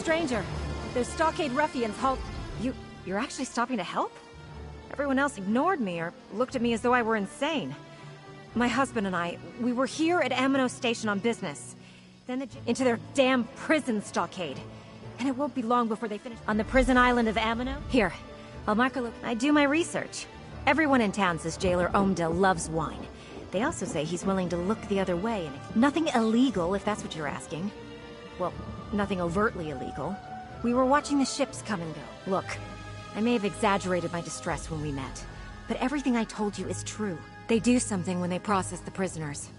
stranger. Those stockade ruffians halt... You're actually stopping to help? Everyone else ignored me or looked at me as though I were insane. My husband and I, we were here at Amino Station on business. Then into their damn prison stockade. And it won't be long before they finish on the prison island of Amino. Here, I'll mark a look. I do my research. Everyone in town says Jailer Omdil loves wine. They also say he's willing to look the other way, and nothing illegal, if that's what you're asking. Well, nothing overtly illegal. We were watching the ships come and go. Look, I may have exaggerated my distress when we met, but everything I told you is true. They do something when they process the prisoners.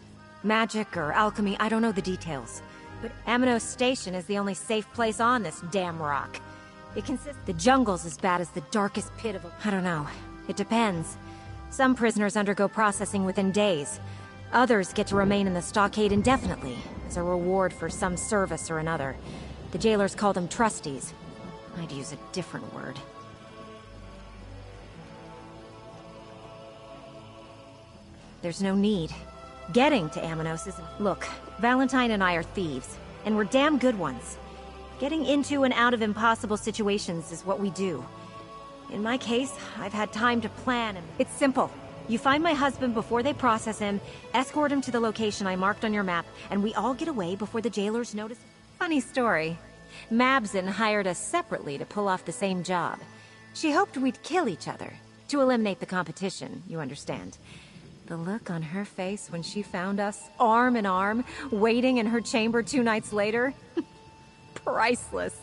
Magic or alchemy, I don't know the details. But Amino Station is the only safe place on this damn rock. It consists... The jungle's as bad as the darkest pit of a... I don't know. It depends. Some prisoners undergo processing within days. Others get to remain in the stockade indefinitely, as a reward for some service or another. The jailers call them trusties. I'd use a different word. There's no need. Getting to Aminos isn't... Look, Valentine and I are thieves, and we're damn good ones. Getting into and out of impossible situations is what we do. In my case, I've had time to plan and... It's simple. You find my husband before they process him, escort him to the location I marked on your map, and we all get away before the jailers notice... Funny story. Mabson hired us separately to pull off the same job. She hoped we'd kill each other, to eliminate the competition, you understand. The look on her face when she found us, arm in arm, waiting in her chamber 2 nights later. Priceless.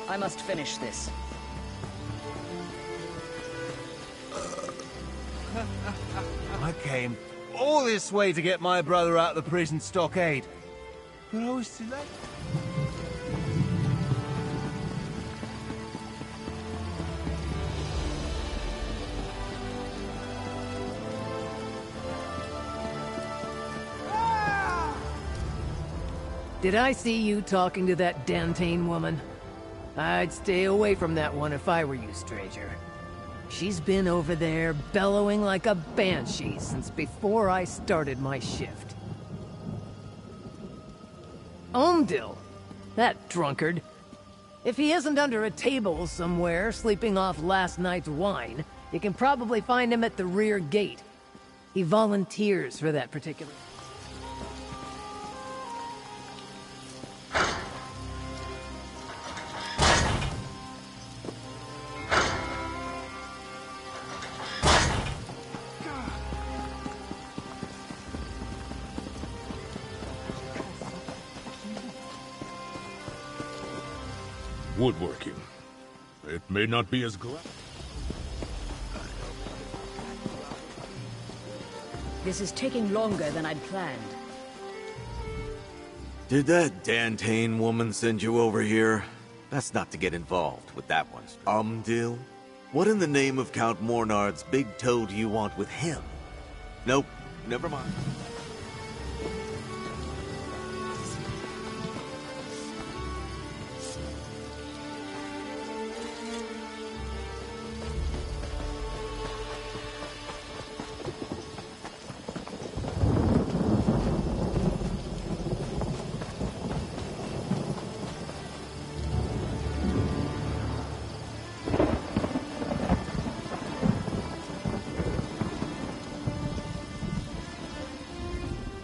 I must finish this. I came all this way to get my brother out of the prison stockade, but I was too late. Did I see you talking to that Dantane woman? I'd stay away from that one if I were you, stranger. She's been over there bellowing like a banshee since before I started my shift. Omdil? That drunkard. If he isn't under a table somewhere sleeping off last night's wine, you can probably find him at the rear gate. He volunteers for that particular... Woodworking. It may not be as glamorous. This is taking longer than I'd planned. Did that Dantane woman send you over here? That's not to get involved with that one. Umdil? What in the name of Count Mornard's big toe do you want with him? Nope, never mind.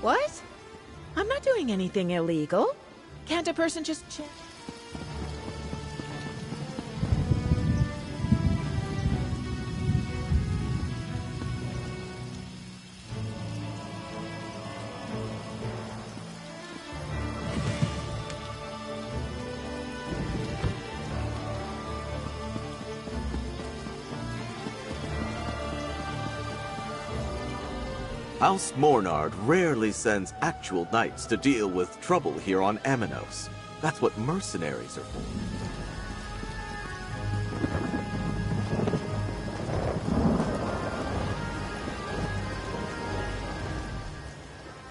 What? I'm not doing anything illegal. Can't a person just check? House Mornard rarely sends actual knights to deal with trouble here on Aminos. That's what mercenaries are for.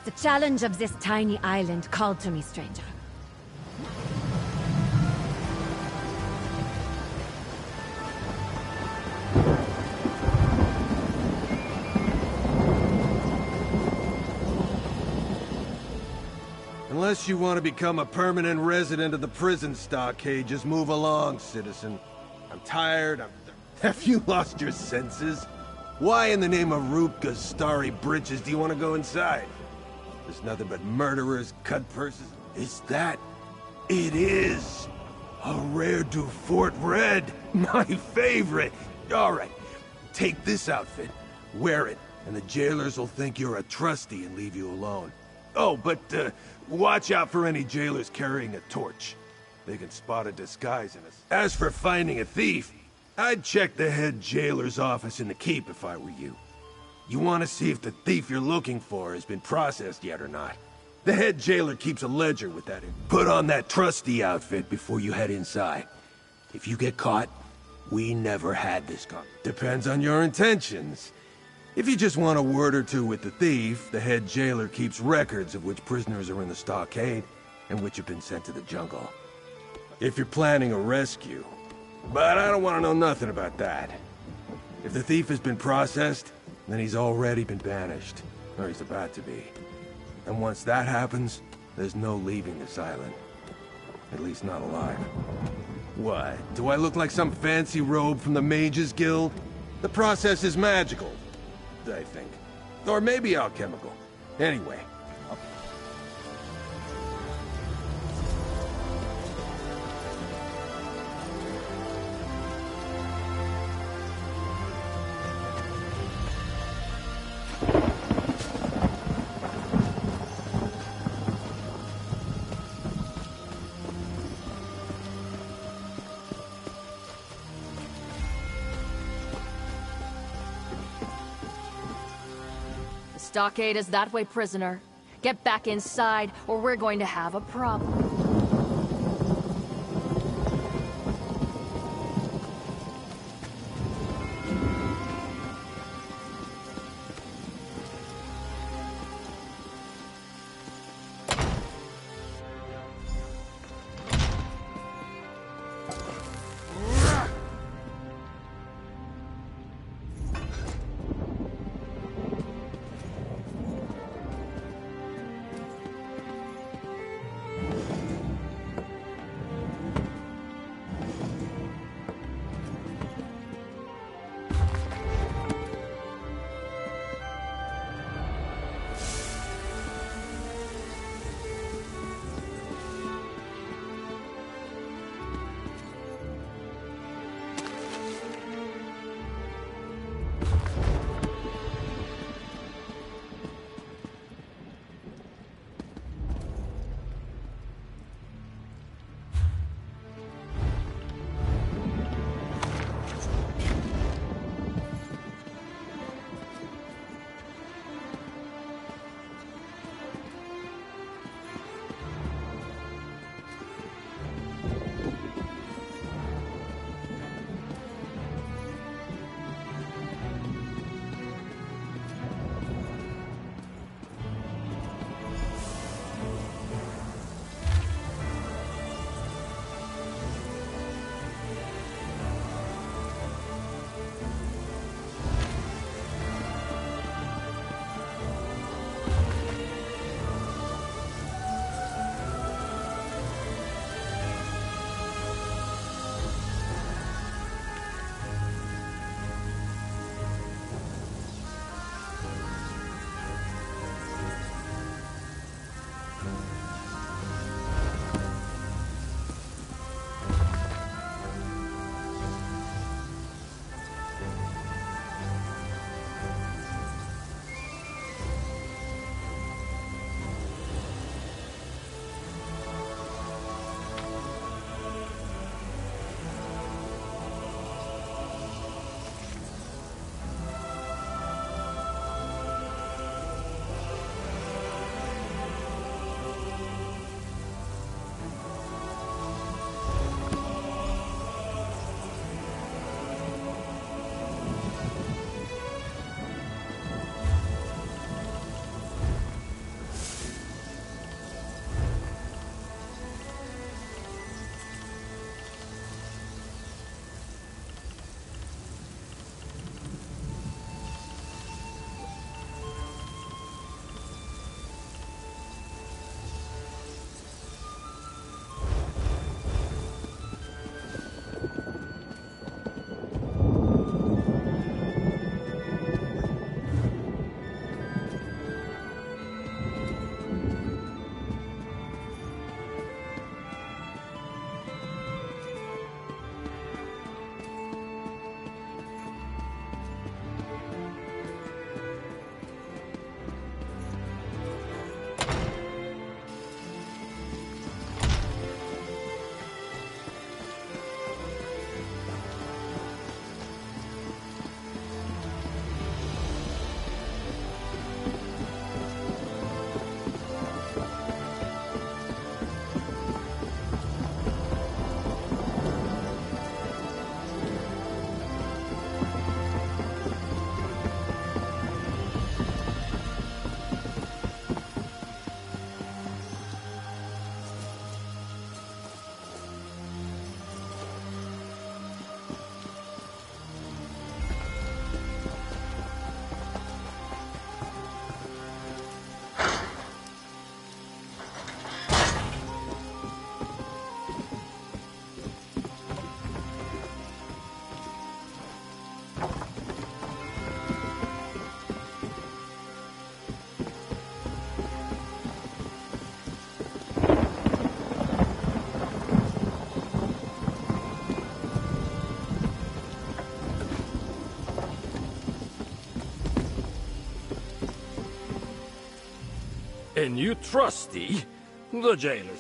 The challenge of this tiny island called to me, stranger. Unless you want to become a permanent resident of the prison stockade, just move along, citizen. I'm tired, Have you lost your senses? Why in the name of Rupka's starry britches do you want to go inside? There's nothing but murderers, cut purses. Is that? It is! A rare du Fort Red! My favorite! Alright, take this outfit, wear it, and the jailers will think you're a trustee and leave you alone. Oh, but watch out for any jailers carrying a torch. They can spot a disguise in us. As for finding a thief, I'd check the head jailer's office in the keep if I were you. You want to see if the thief you're looking for has been processed yet or not. The head jailer keeps a ledger with that in. Put on that trusty outfit before you head inside. If you get caught, we never had this gun. Depends on your intentions. If you just want a word or two with the thief, the head jailer keeps records of which prisoners are in the stockade and which have been sent to the jungle. If you're planning a rescue. But I don't want to know nothing about that. If the thief has been processed, then he's already been banished. Or he's about to be. And once that happens, there's no leaving this island. At least not alive. What? Do I look like some fancy robe from the Mages Guild? The process is magical, I think. Or maybe alchemical. Anyway. Stockade is that way, prisoner. Get back inside, or we're going to have a problem. A new trustee? The jailers.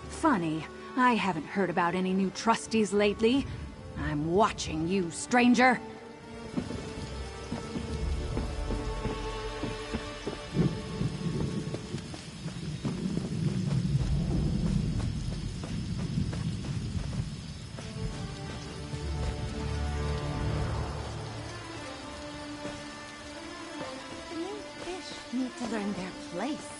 Funny, I haven't heard about any new trustees lately. I'm watching you, stranger. The new fish need to learn their place.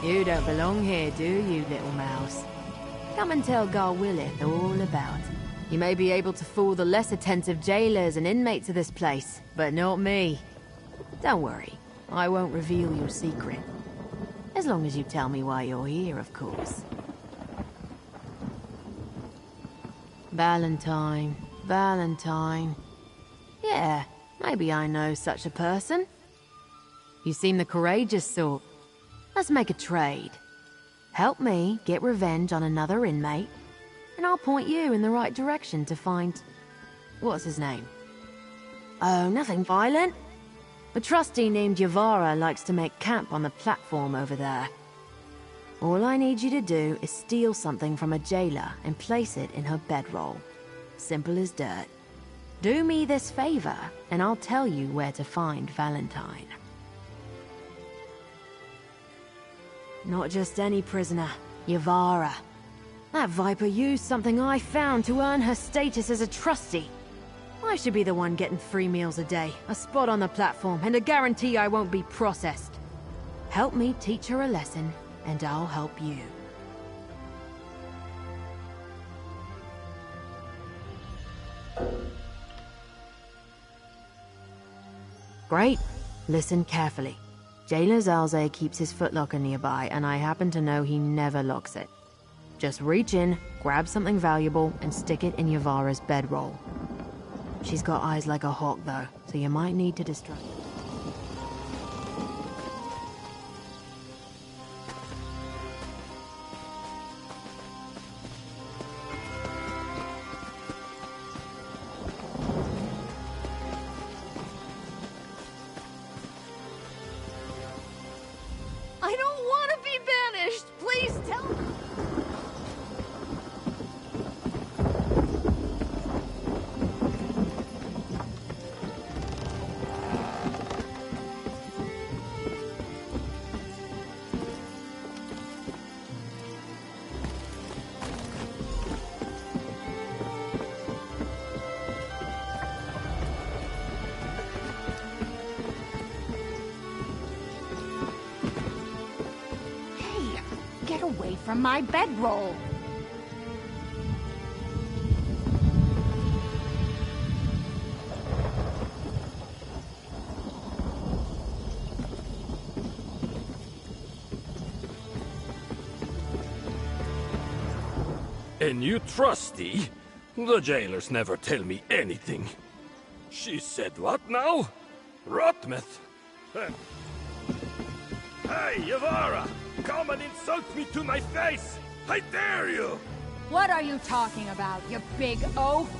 You don't belong here, do you, little mouse? Come and tell Gar Willith all about it. You may be able to fool the less attentive jailers and inmates of this place, but not me. Don't worry, I won't reveal your secret. As long as you tell me why you're here, of course. Valentine, Valentine. Yeah, maybe I know such a person. You seem the courageous sort. Let's make a trade. Help me get revenge on another inmate, and I'll point you in the right direction to find... what's his name? Oh, nothing violent. A trustee named Yavara likes to make camp on the platform over there. All I need you to do is steal something from a jailer and place it in her bedroll. Simple as dirt. Do me this favor, and I'll tell you where to find Valentine. Not just any prisoner, Yavara. That viper used something I found to earn her status as a trustee. I should be the one getting 3 meals a day, a spot on the platform, and a guarantee I won't be processed. Help me teach her a lesson, and I'll help you. Great. Listen carefully. Jailer Zalze keeps his footlocker nearby, and I happen to know he never locks it. Just reach in, grab something valuable, and stick it in Yavara's bedroll. She's got eyes like a hawk, though, so you might need to distract her. I don't want to be banished! Please tell me! Get away from my bedroll! A new trustee? The jailers never tell me anything. She said what now? Rotmeth? Hey, Yavara! Come and insult me to my face! I dare you! What are you talking about, you big oaf?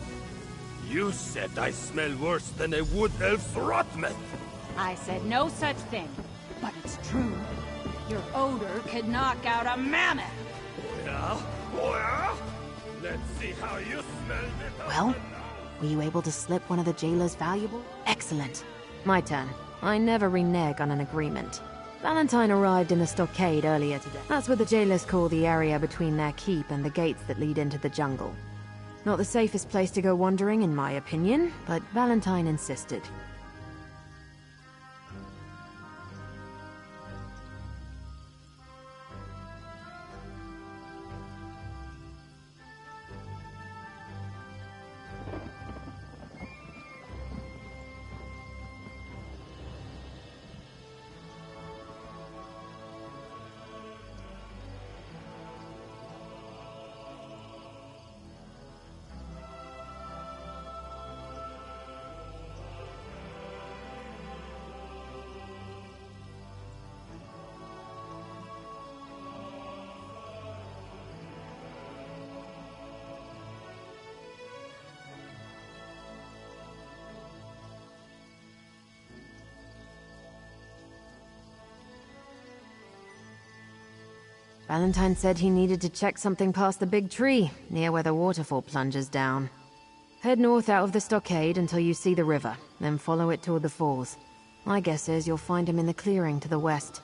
You said I smell worse than a wood elf's Rotmeth! I said no such thing, but it's true. Your odor could knock out a mammoth. Oh yeah? Oh yeah? Let's see how you smell it. Well, were you able to slip one of the jailer's valuables? Excellent. My turn. I never renege on an agreement. Valentine arrived in the stockade earlier today. That's what the jailers call the area between their keep and the gates that lead into the jungle. Not the safest place to go wandering, in my opinion, but Valentine insisted. Valentine said he needed to check something past the big tree, near where the waterfall plunges down. Head north out of the stockade until you see the river, then follow it toward the falls. My guess is you'll find him in the clearing to the west.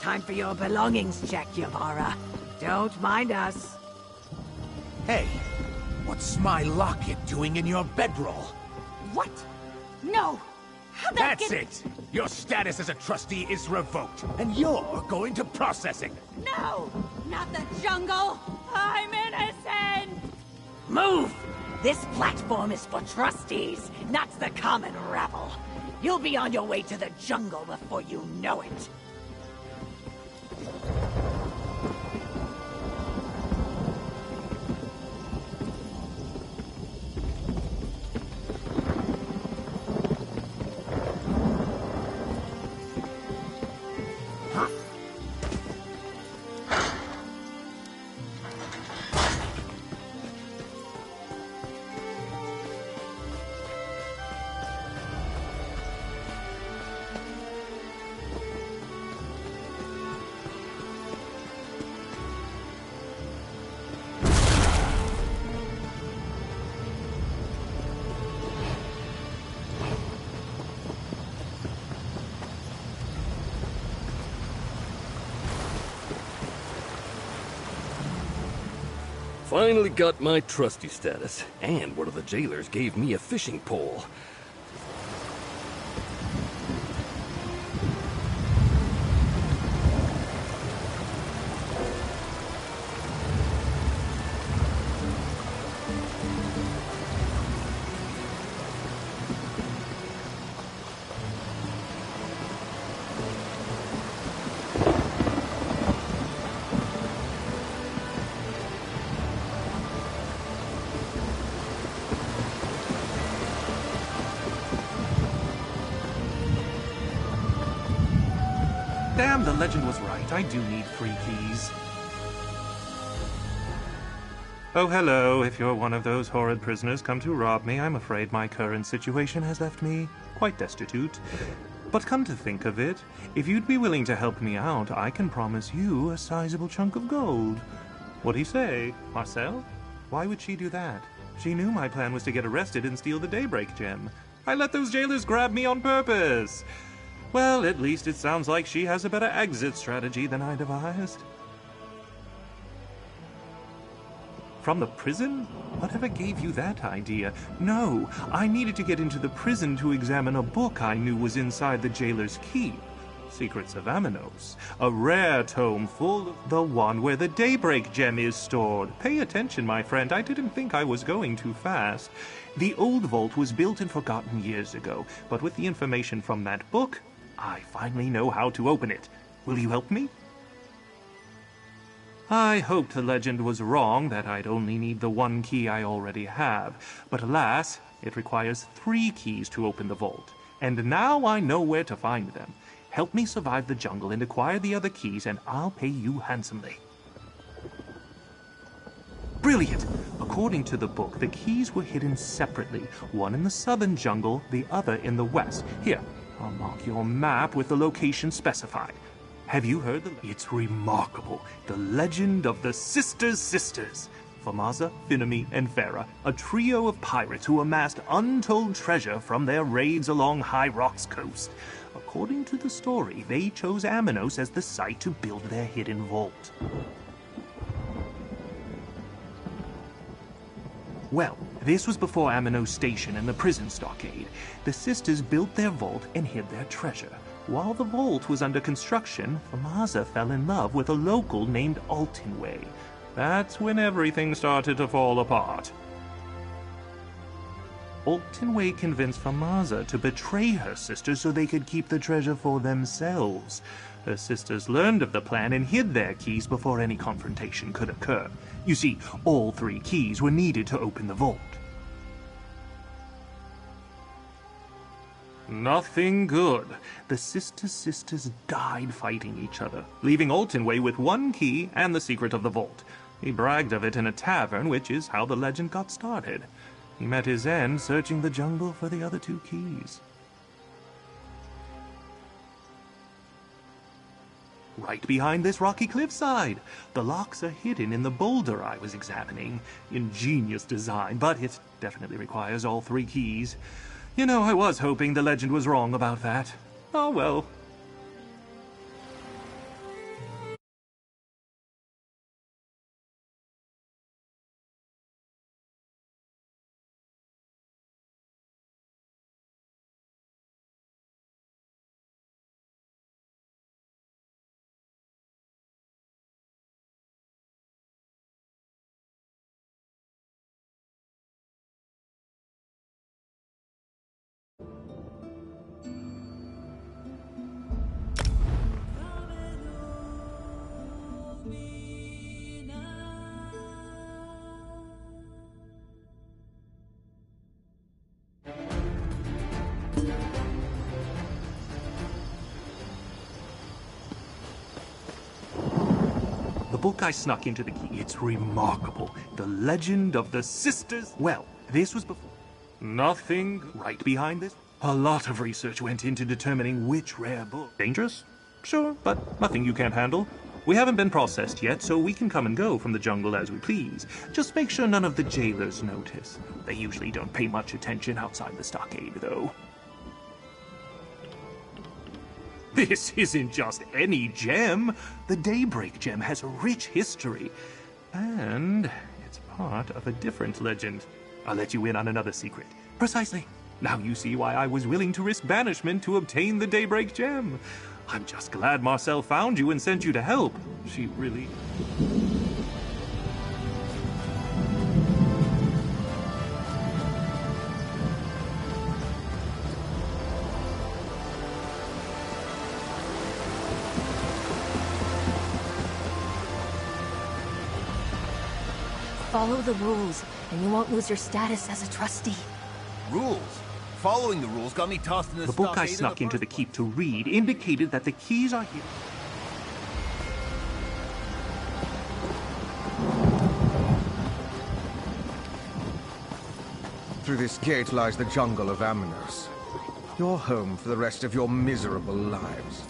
Time for your belongings check, Yavara. Don't mind us. Hey, what's my locket doing in your bedroll? What? No! How'd that That's it! Your status as a trustee is revoked, and you're going to processing. No! Not the jungle! I'm innocent! Move! This platform is for trustees, not the common rabble. You'll be on your way to the jungle before you know it. Finally got my trusty status, and one of the jailers gave me a fishing pole. Damn, the legend was right. I do need free keys. Oh, hello. If you're one of those horrid prisoners come to rob me, I'm afraid my current situation has left me quite destitute. But come to think of it, if you'd be willing to help me out, I can promise you a sizable chunk of gold. What do you say, Marcel? Why would she do that? She knew my plan was to get arrested and steal the Daybreak gem. I let those jailers grab me on purpose. Well, at least it sounds like she has a better exit strategy than I devised. From the prison? Whatever gave you that idea? No, I needed to get into the prison to examine a book I knew was inside the jailer's keep. Secrets of Amanos. A rare tome full of the one where the Daybreak gem is stored. Pay attention, my friend. I didn't think I was going too fast. The old vault was built and forgotten years ago, but with the information from that book, I finally know how to open it. Will you help me? I hoped the legend was wrong, that I'd only need the one key I already have. But alas, it requires 3 keys to open the vault. And now I know where to find them. Help me survive the jungle and acquire the other keys, and I'll pay you handsomely. Brilliant! According to the book, the keys were hidden separately. One in the southern jungle, the other in the west. Here, I'll mark your map with the location specified. Have you heard It's remarkable. The legend of the Sisters. Famaza, Finami, and Farah, a trio of pirates who amassed untold treasure from their raids along High Rock's coast. According to the story, they chose Amanos as the site to build their hidden vault. Well, this was before Amanos Station and the prison stockade. The sisters built their vault and hid their treasure. While the vault was under construction, Famaza fell in love with a local named Altinway. That's when everything started to fall apart. Altinway convinced Famaza to betray her sisters so they could keep the treasure for themselves. Her sisters learned of the plan and hid their keys before any confrontation could occur. You see, all 3 keys were needed to open the vault. Nothing good. The sisters died fighting each other, leaving Altinway with 1 key and the secret of the vault. He bragged of it in a tavern, which is how the legend got started. He met his end searching the jungle for the other 2 keys. Right behind this rocky cliffside. The locks are hidden in the boulder I was examining. Ingenious design, but it definitely requires all 3 keys. You know, I was hoping the legend was wrong about that. Oh well. The book I snuck into the key, it's remarkable. The legend of the sisters. Well, this was before. Nothing right behind this. A lot of research went into determining which rare book. Dangerous? Sure, but nothing you can't handle. We haven't been processed yet, so we can come and go from the jungle as we please. Just make sure none of the jailers notice. They usually don't pay much attention outside the stockade, though. This isn't just any gem. The Daybreak gem has a rich history. And it's part of a different legend. I'll let you in on another secret. Precisely. Now you see why I was willing to risk banishment to obtain the Daybreak gem. I'm just glad Marcel found you and sent you to help. She really... Follow the rules, and you won't lose your status as a trustee. Rules? Following the rules got me tossed in the The book I stockade snuck in into the keep to read indicated that the keys are here. through this gate lies the jungle of Amanos. Your home for the rest of your miserable lives.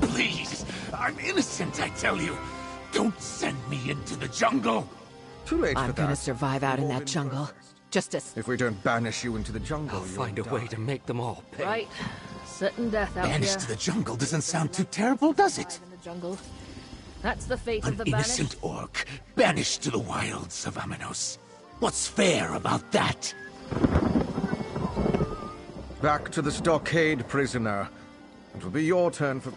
Please! I'm innocent, I tell you! Don't send me into the jungle! Too late for that. I'm gonna survive out in that jungle. Just as... If we don't banish you into the jungle, I'll find a way to make them all pay. Right. Certain death out Banished here. to the jungle doesn't sound too terrible, does it? In the jungle. That's the fate An of the innocent banished. orc, banished to the wilds of Amanos. What's fair about that? Back to the stockade, prisoner. It will be your turn for...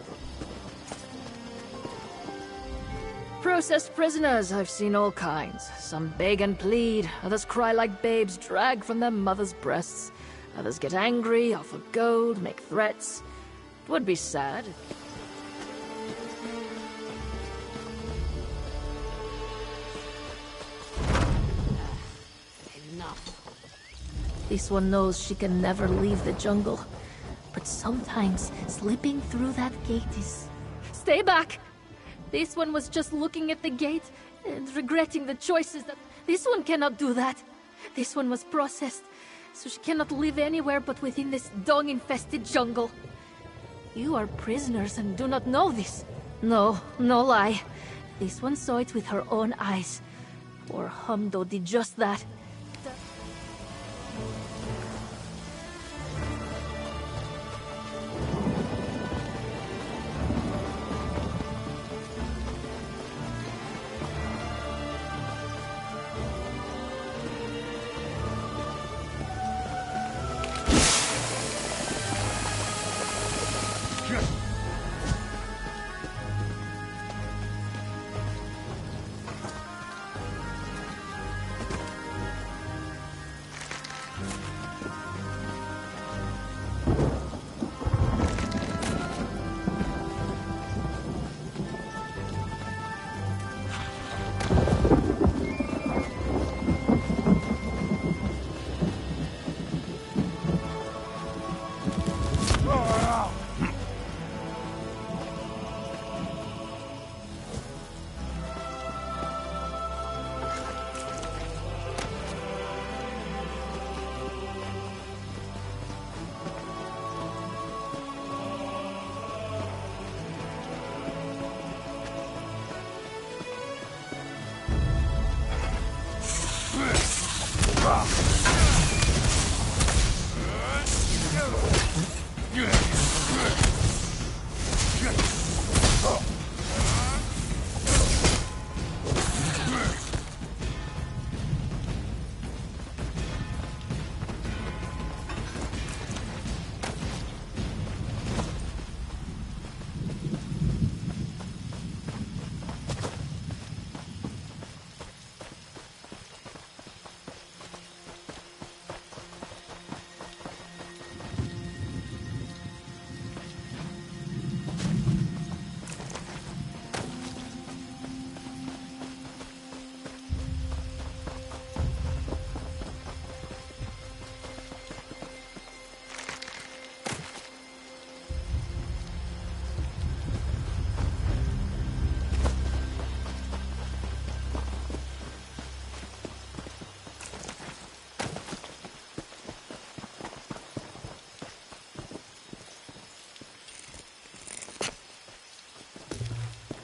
Processed prisoners, I've seen all kinds. Some beg and plead, others cry like babes dragged from their mother's breasts. Others get angry, offer gold, make threats. It would be sad. Enough. This one knows she can never leave the jungle. But sometimes slipping through that gate is... Stay back! This one was just looking at the gate and regretting the choices that... This one cannot do that. This one was processed, so she cannot live anywhere but within this dog-infested jungle. You are prisoners and do not know this. No, no lie. This one saw it with her own eyes. Poor Humdo did just that.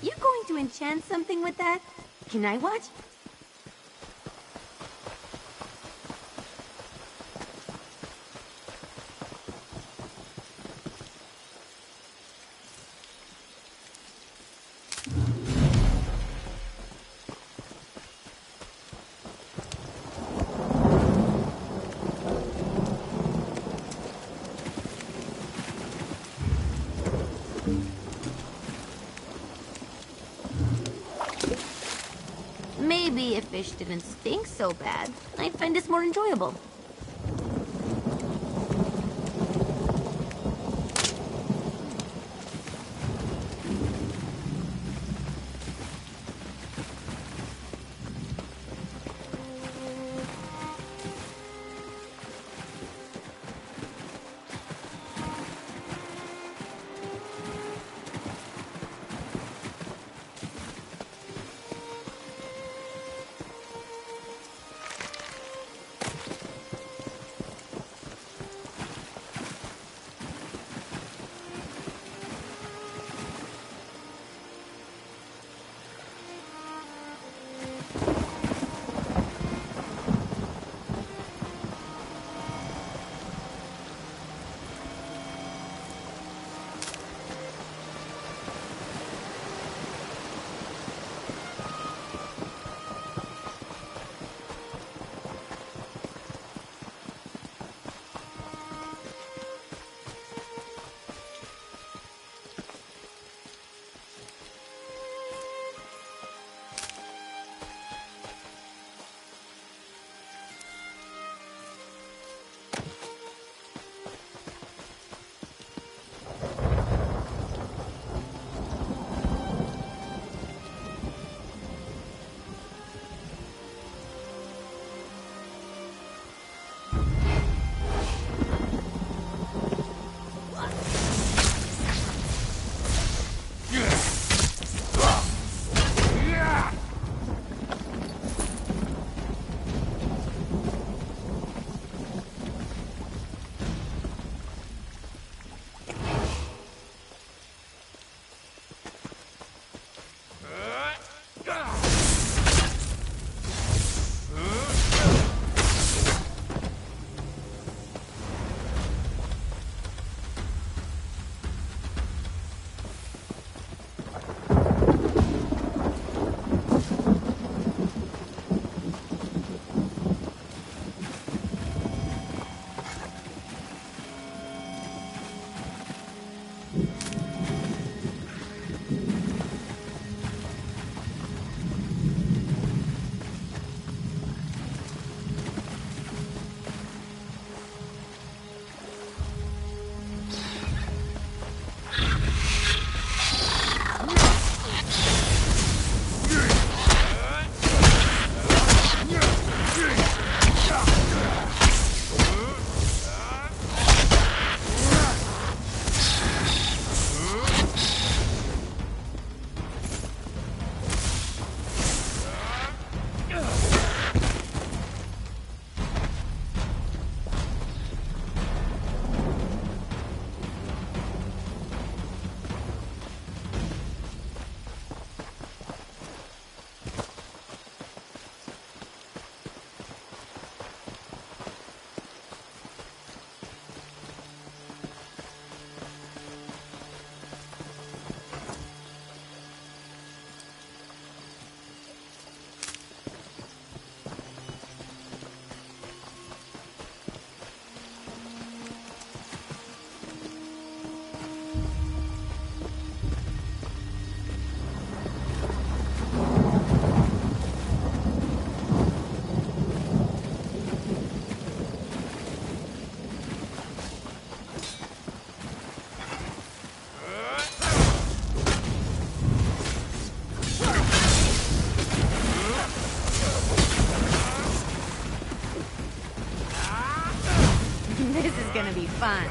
You going to enchant something with that? Can I watch? Maybe if fish didn't stink so bad, I'd find this more enjoyable. This is gonna be fun.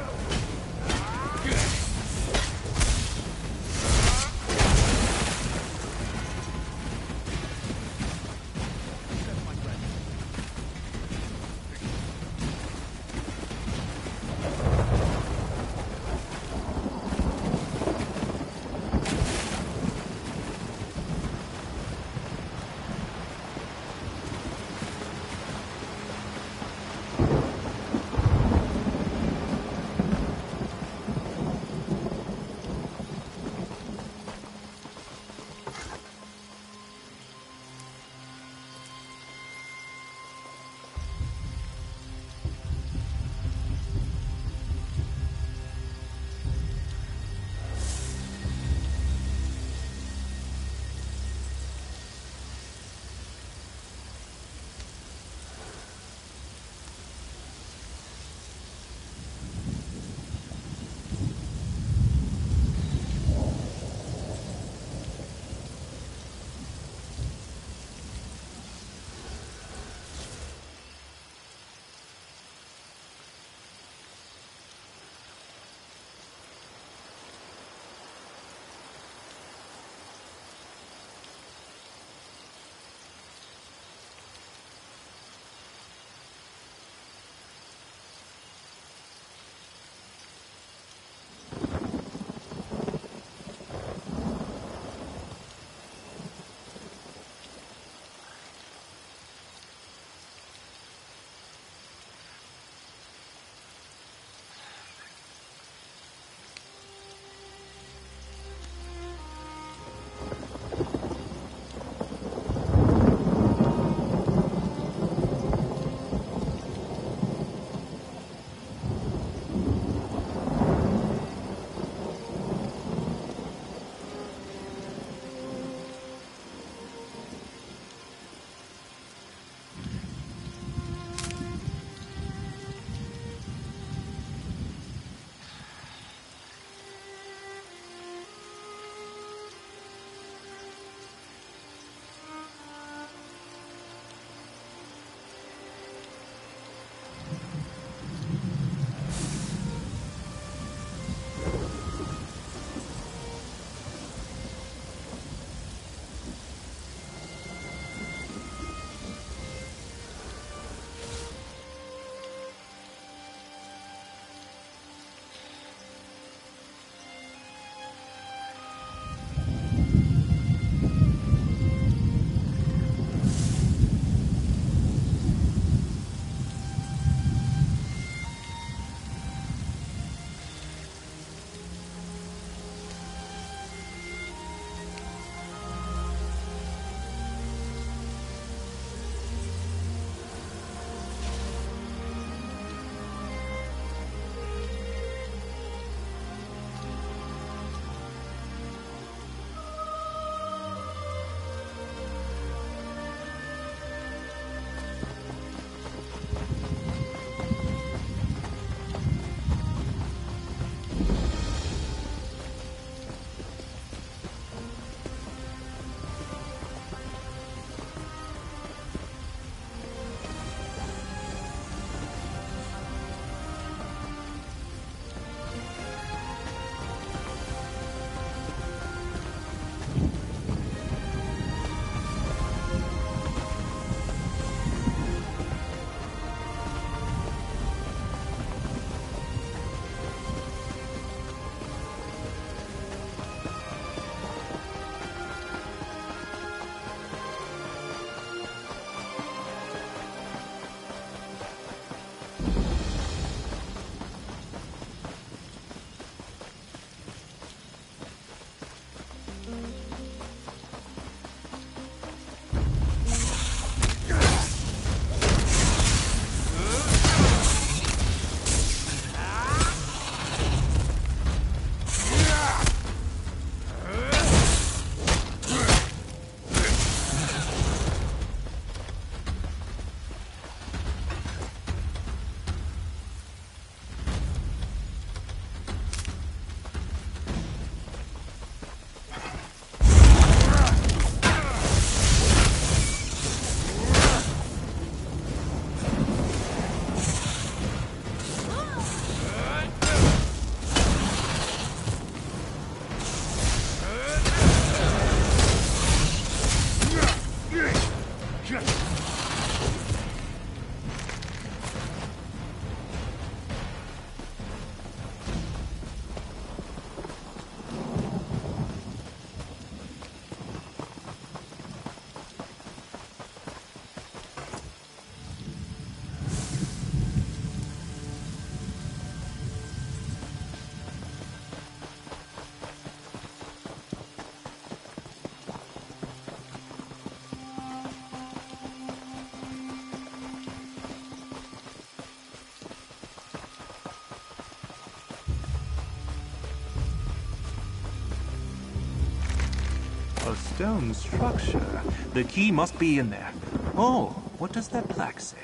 stone structure. The key must be in there. Oh, what does that plaque say?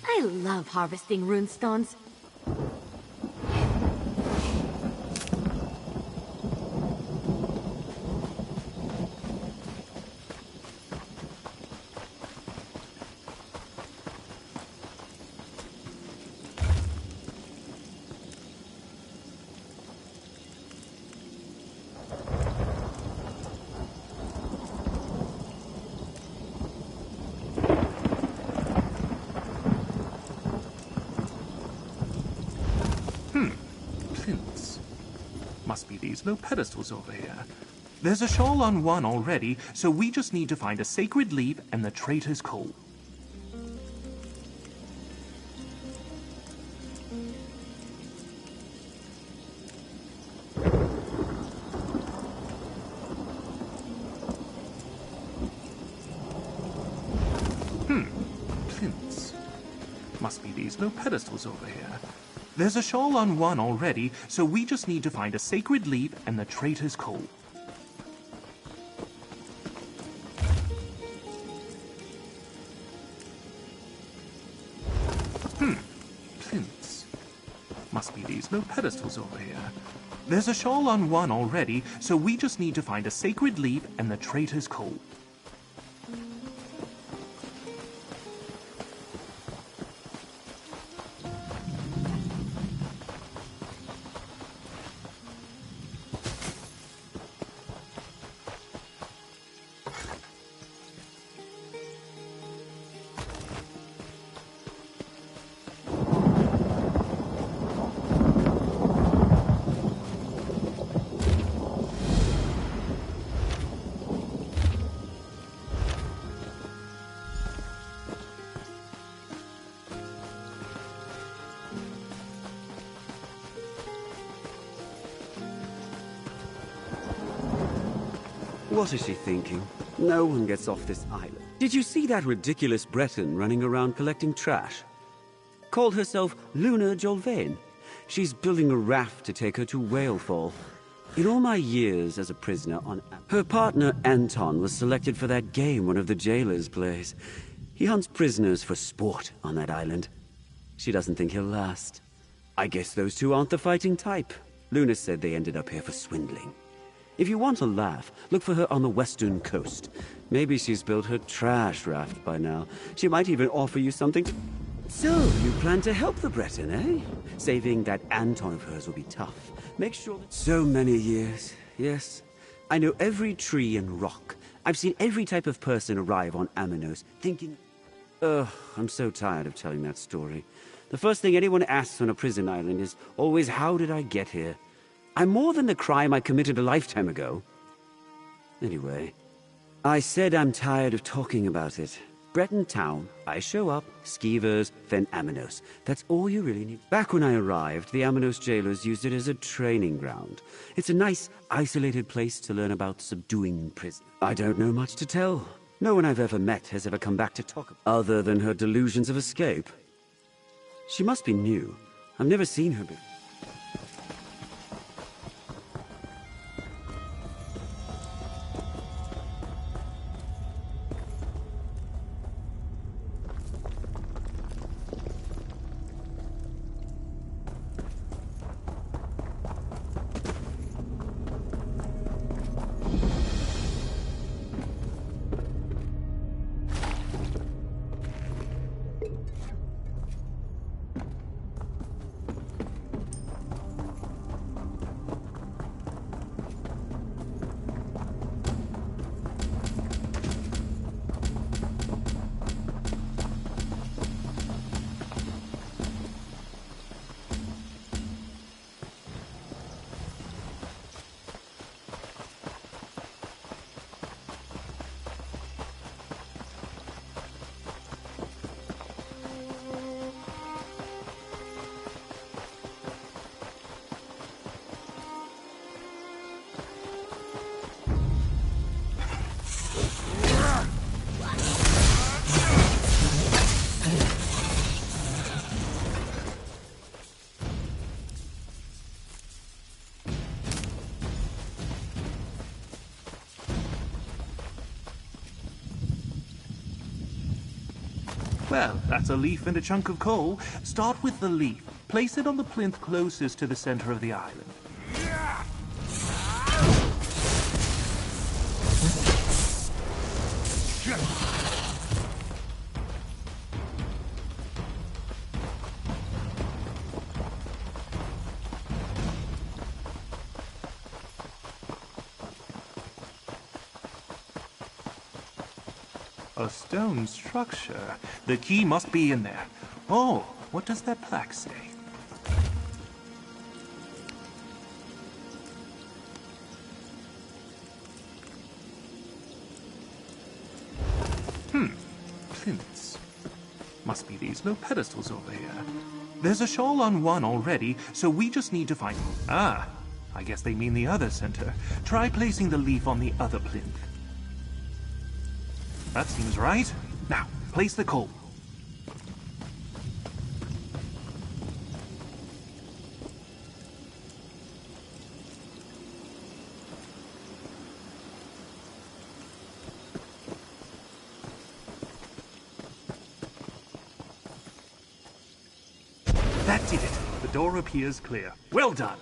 I love harvesting runestones. Plinths. Must be these low pedestals over here. There's a shawl on one already, so we just need to find a sacred leaf and the traitor's coal. Plinths. Must be these low pedestals over here. There's a shawl on one already, so we just need to find a sacred leaf and the traitor's coal. Plinths. Must be these low pedestals over here. There's a shawl on one already, so we just need to find a sacred leaf and the traitor's coal. What is she thinking? No one gets off this island. Did you see that ridiculous Breton running around collecting trash? Called herself Luna Jolvain. She's building a raft to take her to Whalefall. In all my years as a prisoner on... Her partner Anton was selected for that game one of the jailers plays. He hunts prisoners for sport on that island. She doesn't think he'll last. I guess those two aren't the fighting type. Luna said they ended up here for swindling. If you want a laugh, look for her on the western coast. Maybe she's built her trash raft by now. She might even offer you something. So, you plan to help the Breton, eh? Saving that Anton of hers will be tough. Make sure that... So many years, yes. I know every tree and rock. I've seen every type of person arrive on Amanos, thinking... Ugh, I'm so tired of telling that story. The first thing anyone asks on a prison island is always, how did I get here? I'm more than the crime I committed a lifetime ago. Anyway, I said I'm tired of talking about it. Breton Town, I show up, Skeevers, then Amanos. That's all you really need. Back when I arrived, the Amanos jailers used it as a training ground. It's a nice, isolated place to learn about subduing prison. I don't know much to tell. No one I've ever met has ever come back to talk other than her delusions of escape. She must be new. I've never seen her before. Well, that's a leaf and a chunk of coal. Start with the leaf. Place it on the plinth closest to the center of the island. A stone structure. The key must be in there. Oh, what does that plaque say? Plinths. Must be these low pedestals over here. There's a shawl on one already, so we just need to find... Ah, I guess they mean the other center. Try placing the leaf on the other plinth. That seems right. Now, place the coal. That did it. The door appears clear. Well done.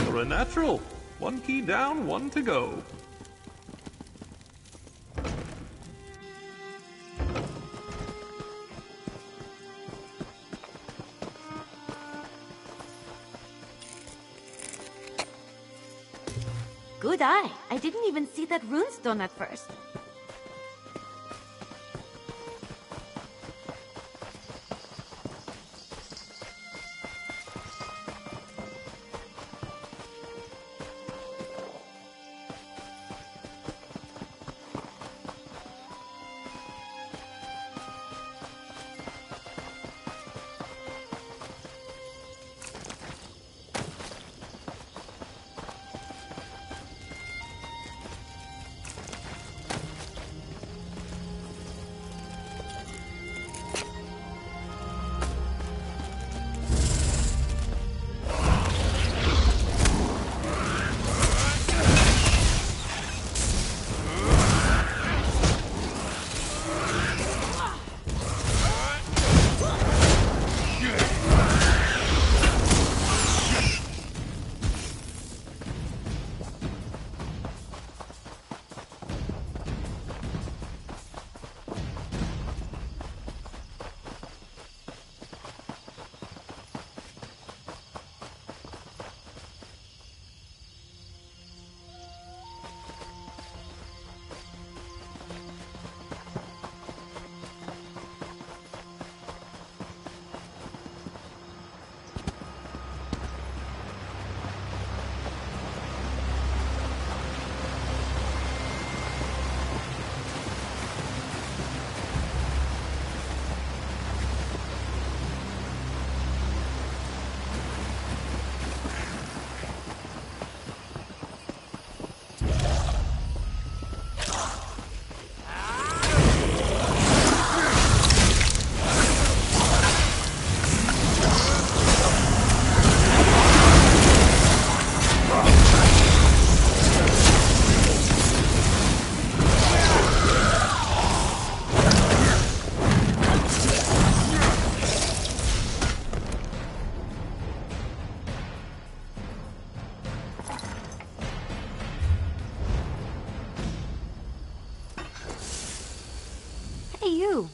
You're a natural. One key down, one to go. Good eye. I didn't even see that runestone at first. Hey, you.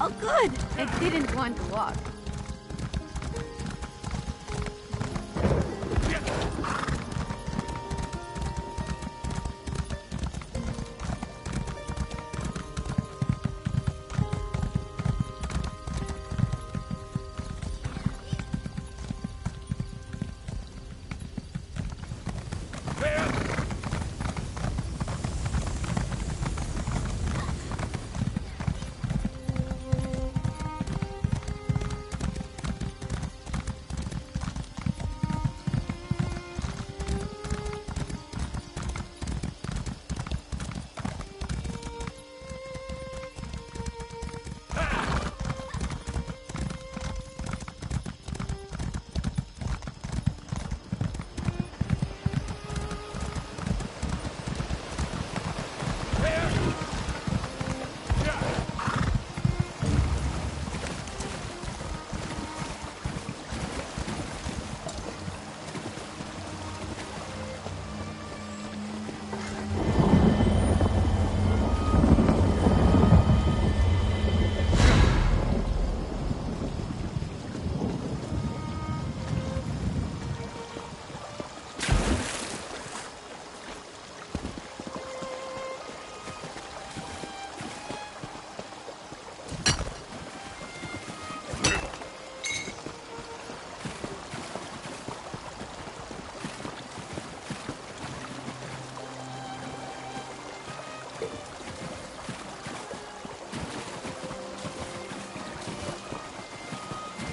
Oh, good. I didn't want to walk.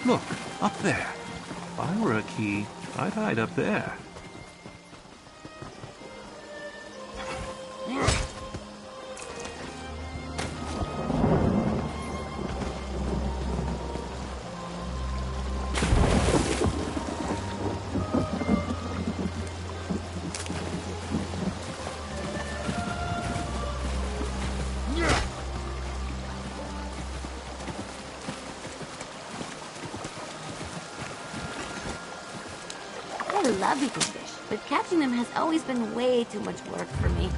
Look, up there. If I were a key, I'd hide up there. I love eating fish, but catching them has always been way too much work for me.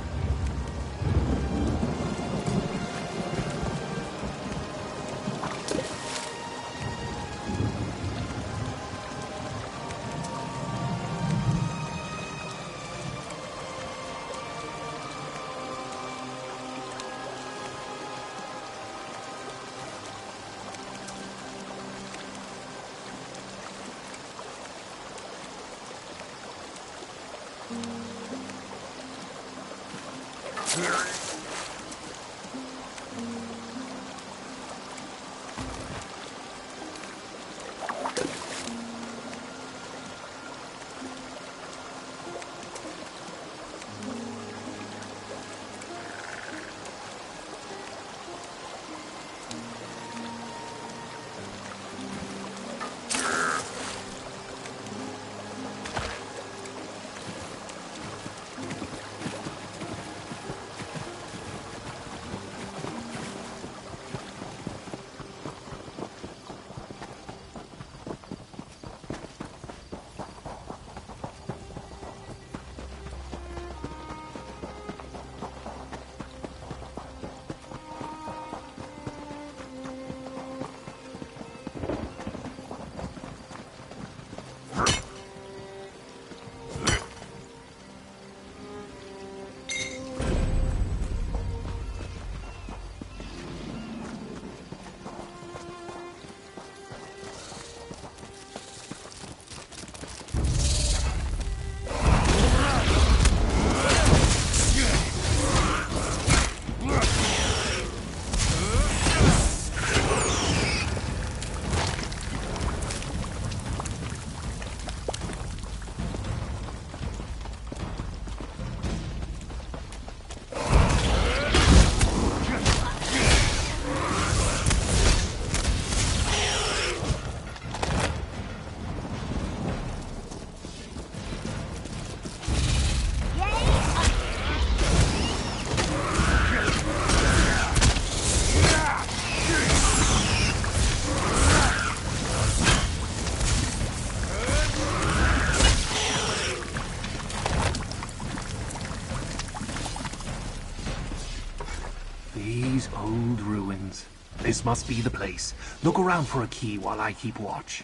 These old ruins. This must be the place. Look around for a key while I keep watch.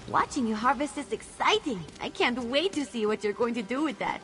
Watching you harvest is exciting. I can't wait to see what you're going to do with that.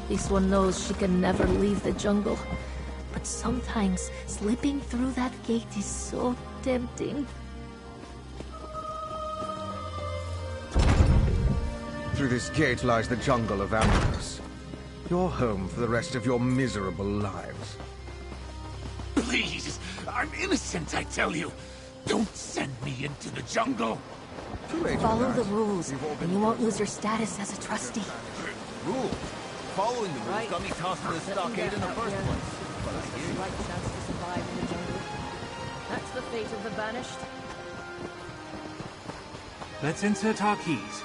This one knows she can never leave the jungle. But sometimes, slipping through that gate is so tempting. Through this gate lies the jungle of Amorous. You're home for the rest of your miserable lives. Please, I'm innocent, I tell you. Don't send me into the jungle. Follow the rules, and you won't lose your status as a trustee. Rules? Following the rules got me tossed in the stockade in the first place. Slight chance to survive in the jungle. That's the fate of the banished. Let's insert our keys.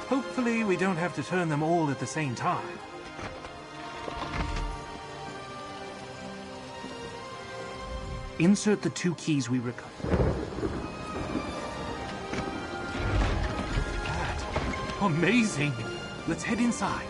Hopefully we don't have to turn them all at the same time. Insert the 2 keys we recovered. Amazing! Let's head inside.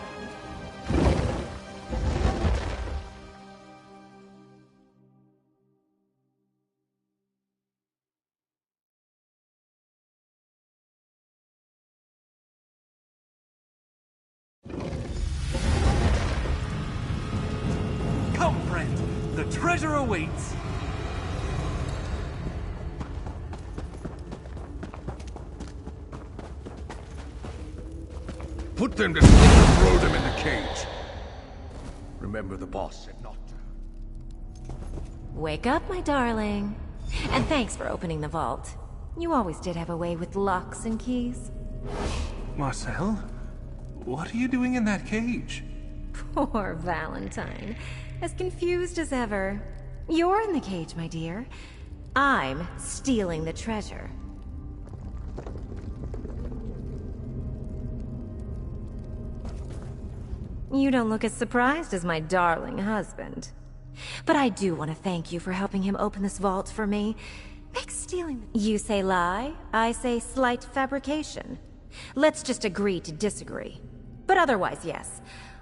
Come, friend. The treasure awaits. Put them to sleep and throw them in the cage. Remember the boss said not to. Wake up, my darling. And thanks for opening the vault. You always did have a way with locks and keys. Marcel, what are you doing in that cage? Poor Valentine. As confused as ever. You're in the cage, my dear. I'm stealing the treasure. You don't look as surprised as my darling husband. But I do want to thank you for helping him open this vault for me. Makes stealing... You say lie, I say slight fabrication. Let's just agree to disagree. But otherwise, yes.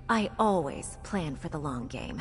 I always plan for the long game.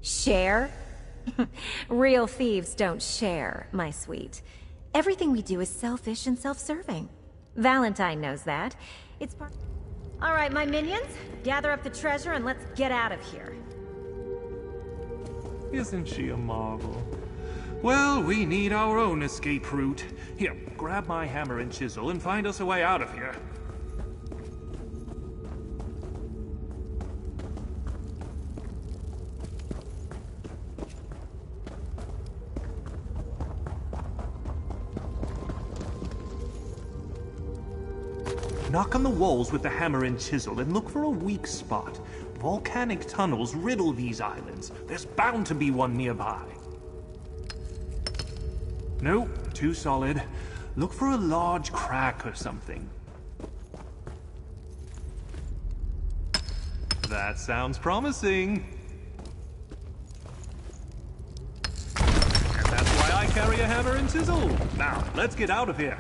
Share? Real thieves don't share, my sweet. Everything we do is selfish and self-serving. Valentine knows that. It's part... All right, my minions, gather up the treasure and let's get out of here. Isn't she a marvel? Well, we need our own escape route. Here, grab my hammer and chisel and find us a way out of here. Knock on the walls with the hammer and chisel and look for a weak spot. Volcanic tunnels riddle these islands. There's bound to be one nearby. Nope, too solid. Look for a large crack or something. That sounds promising. And that's why I carry a hammer and chisel. Now, let's get out of here.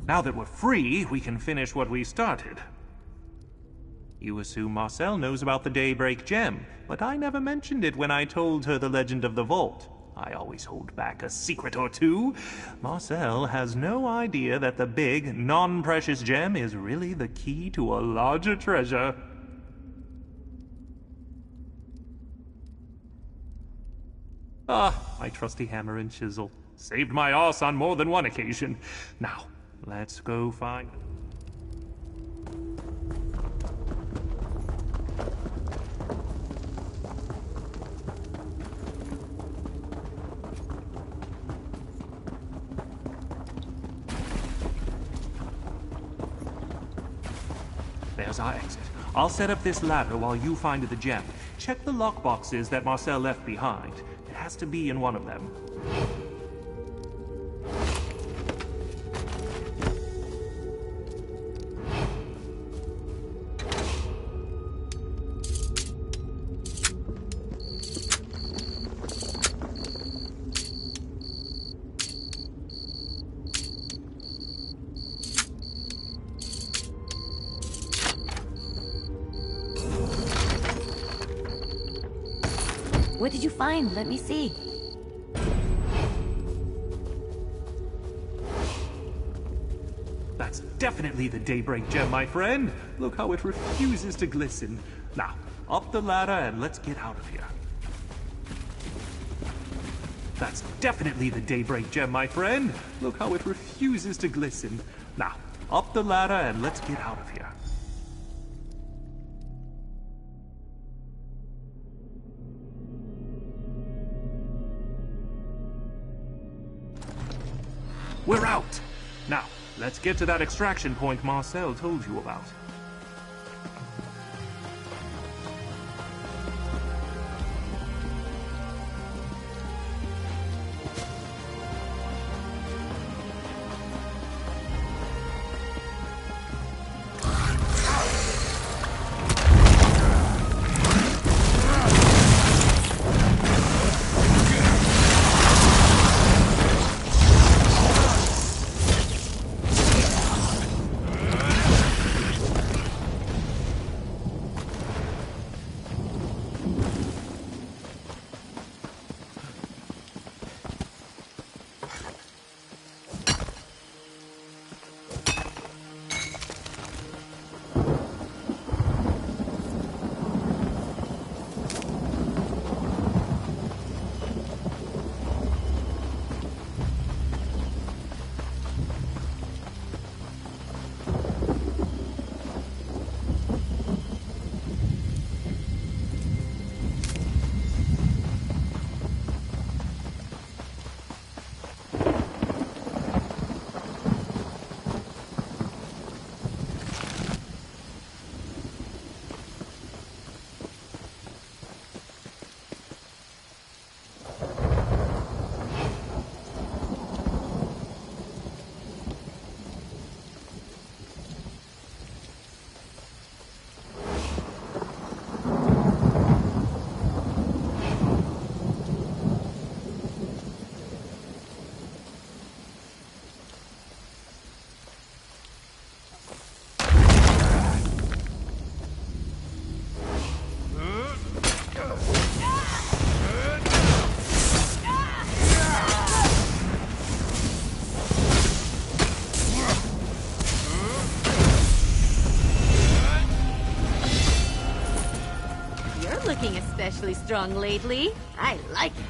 Now that we're free, we can finish what we started. You assume Marcel knows about the Daybreak Gem, but I never mentioned it when I told her the legend of the vault. I always hold back a secret or two. Marcel has no idea that the big, non-precious gem is really the key to a larger treasure. Ah, my trusty hammer and chisel. Saved my ass on more than one occasion. Now, let's go find... There's our exit. I'll set up this ladder while you find the gem. Check the lockboxes that Marcel left behind. It has to be in one of them. What did you find? Let me see. That's definitely the Daybreak Gem, my friend. Look how it refuses to glisten. Now, up the ladder and let's get out of here. That's definitely the Daybreak Gem, my friend. Look how it refuses to glisten. Now, up the ladder and let's get out of here. We're out! Now, let's get to that extraction point Marcel told you about. Looking especially strong lately. I like it.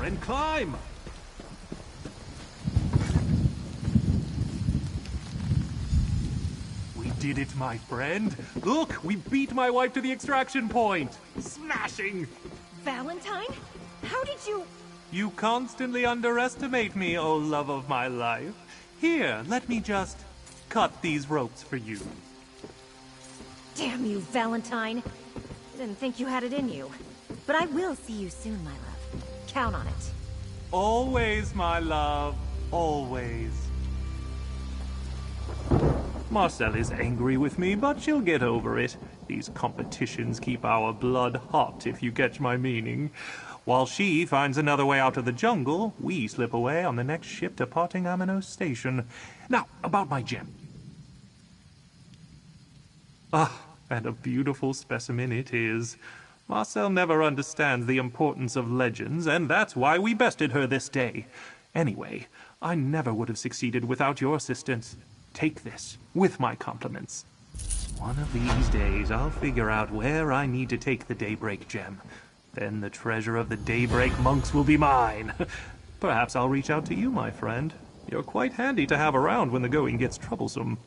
friend, climb! We did it, my friend. Look, we beat my wife to the extraction point. Smashing! Valentine? How did you... You constantly underestimate me, oh love of my life. Here, let me just cut these ropes for you. Damn you, Valentine. Didn't think you had it in you. But I will see you soon, my love. Count on it. Always, my love. Always. Marcel is angry with me, but she'll get over it. These competitions keep our blood hot, if you catch my meaning. While she finds another way out of the jungle, we slip away on the next ship departing Amino Station. Now, about my gem. Ah, and a beautiful specimen it is. Marcel never understands the importance of legends, and that's why we bested her this day. Anyway, I never would have succeeded without your assistance. Take this, with my compliments. One of these days, I'll figure out where I need to take the Daybreak gem. Then the treasure of the Daybreak monks will be mine. Perhaps I'll reach out to you, my friend. You're quite handy to have around when the going gets troublesome.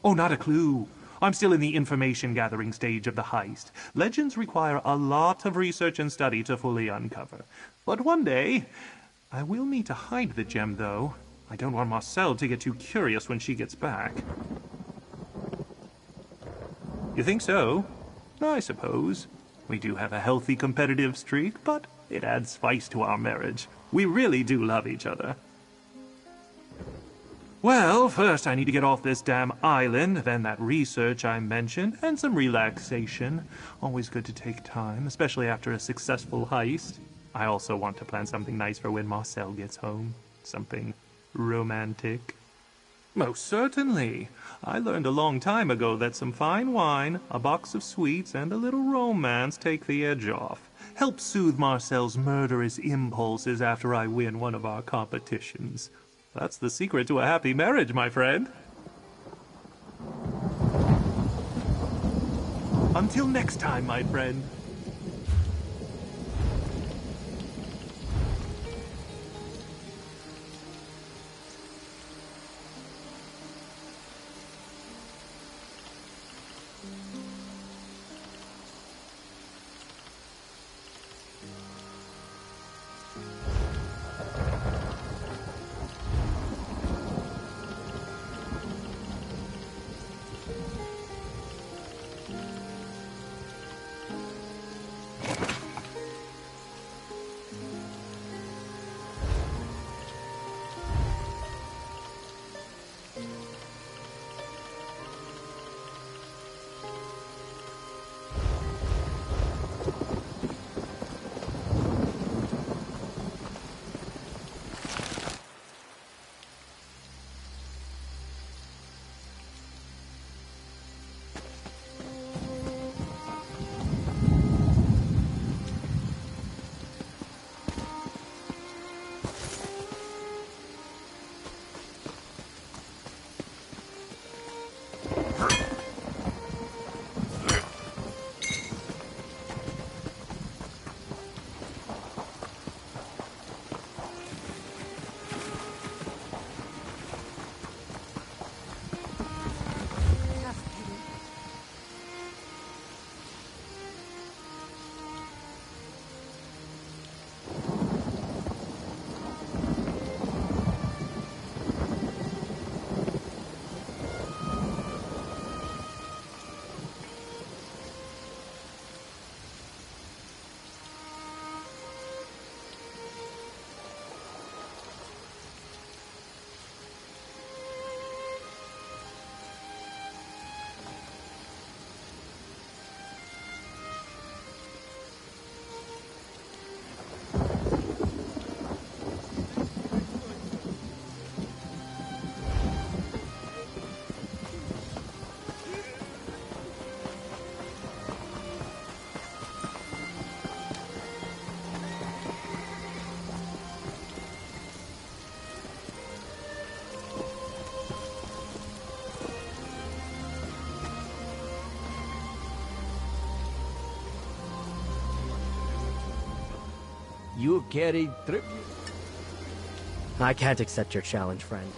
Oh, not a clue. I'm still in the information-gathering stage of the heist. Legends require a lot of research and study to fully uncover. But one day, I will need to hide the gem, though. I don't want Marcel to get too curious when she gets back. You think so? I suppose. We do have a healthy competitive streak, but it adds spice to our marriage. We really do love each other. Well, first I need to get off this damn island, then that research I mentioned, and some relaxation. Always good to take time, especially after a successful heist. I also want to plan something nice for when Marcel gets home. Something romantic. Most certainly. I learned a long time ago that some fine wine, a box of sweets, and a little romance take the edge off. Help soothe Marcel's murderous impulses after I win one of our competitions. That's the secret to a happy marriage, my friend. Until next time, my friend. You carried tribute. I can't accept your challenge, friend.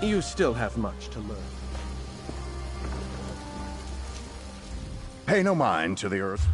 You still have much to learn. Pay no mind to the earth.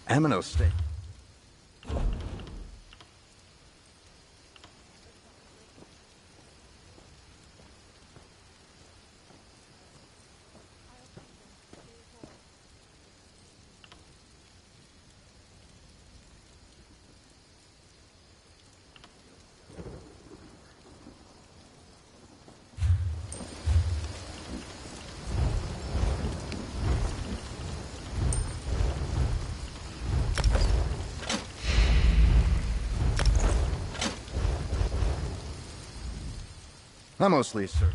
Amino State. Mostly, sir.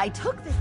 I took this.